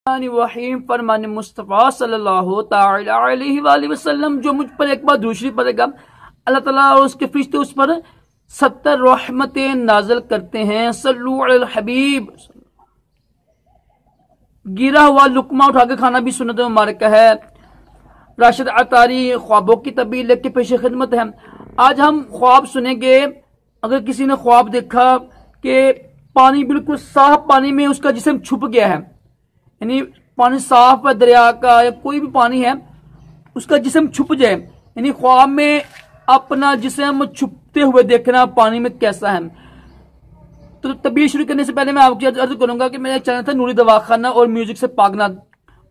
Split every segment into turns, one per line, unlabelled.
وحیم فرمان مصطفیٰ صلی اللہ تعالی علیہ وآلہ وسلم جو مجھ پر ایک بار دوسری پڑھے گا اللہ تعالیٰ اور اس کے فرشتے اس پر 70 رحمتیں نازل کرتے ہیں۔ صلو علی الحبیب۔ گرا ہوا لقمہ اٹھا کے کھانا بھی سنت مبارکہ ہے۔ راشد عطاری خوابوں کی تعبیر لے کے پیش خدمت ہے۔ آج ہم خواب سنیں گے۔ اگر کسی نے خواب دیکھا کہ پانی بالکل صاف پانی میں اس کا جسم چھپ گیا ہے، یعنی پانی صاف ہے، دریا کا یا کوئی بھی پانی ہے، اس کا جسم چھپ جائے، یعنی خواب میں اپنا جسم چھپتے ہوئے دیکھنا پانی میں کیسا ہے۔ تو تعبیر شروع کرنے سے پہلے میں آپ کی عرض کروں گا کہ میرا چینل تھا نوری دواخانہ اور میوزک سے پاکنا،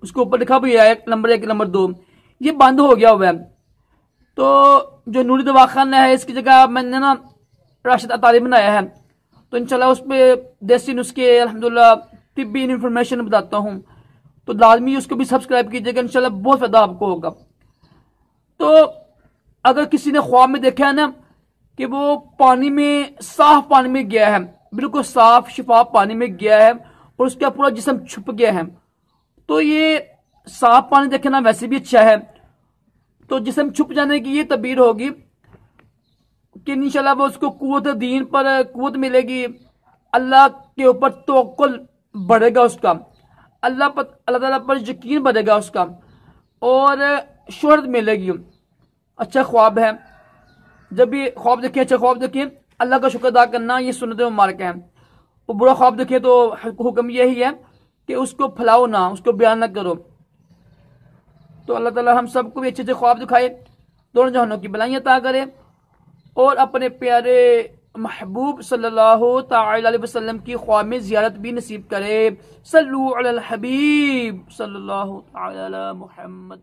اس کے اوپر لکھا بھی ہے نمبر 1 نمبر 2، یہ بند ہو گیا ہوا ہے۔ تو جو نوری دواخانہ ہے اس کی جگہ میں نے نا راشد عطاری بنایا ہے، تو انشاءاللہ اس پہ دیسی نسخے الحمدللہ طبی انفارمیشن بتاتا ہوں، تو لازمی اس کو بھی سبسکرائب کیجئے گا، انشاءاللہ بہت فائدہ آپ کو ہوگا۔ تو اگر کسی نے خواب میں دیکھا ہے نا کہ وہ پانی میں صاف پانی میں گیا ہے، بالکل صاف شفاف پانی میں گیا ہے اور اس کا پورا جسم چھپ گیا ہے، تو یہ صاف پانی دیکھنا ویسے بھی اچھا ہے۔ تو جسم چھپ جانے کی یہ تعبیر ہوگی کہ انشاءاللہ وہ اس کو قوت دین پر قوت ملے گی، اللہ کے اوپر توکل بڑھے گا اس کا، اللہ تعالیٰ پر یقین بڑھے گا اس کا، اور شہرت ملے گی۔ اچھا خواب ہے، جب بھی خواب دیکھیں اچھا خواب دیکھیں، اللہ کا شکر ادا کرنا یہ سنت مبارکہ ہے۔ اور برا خواب دیکھیں تو حکم یہی ہے کہ اس کو پھیلاؤ نہ، اس کو بیان نہ کرو۔ تو اللہ تعالیٰ ہم سب کو بھی اچھے خواب دکھائے، دونوں جہانوں کی بلائیں عطا کرے، اور اپنے پیارے محبوب صلی اللہ تعالی علیہ وسلم کی خواب میں زیارت بھی نصیب کرے۔ صلو علی الحبیب صلی اللہ تعالی علی محمد۔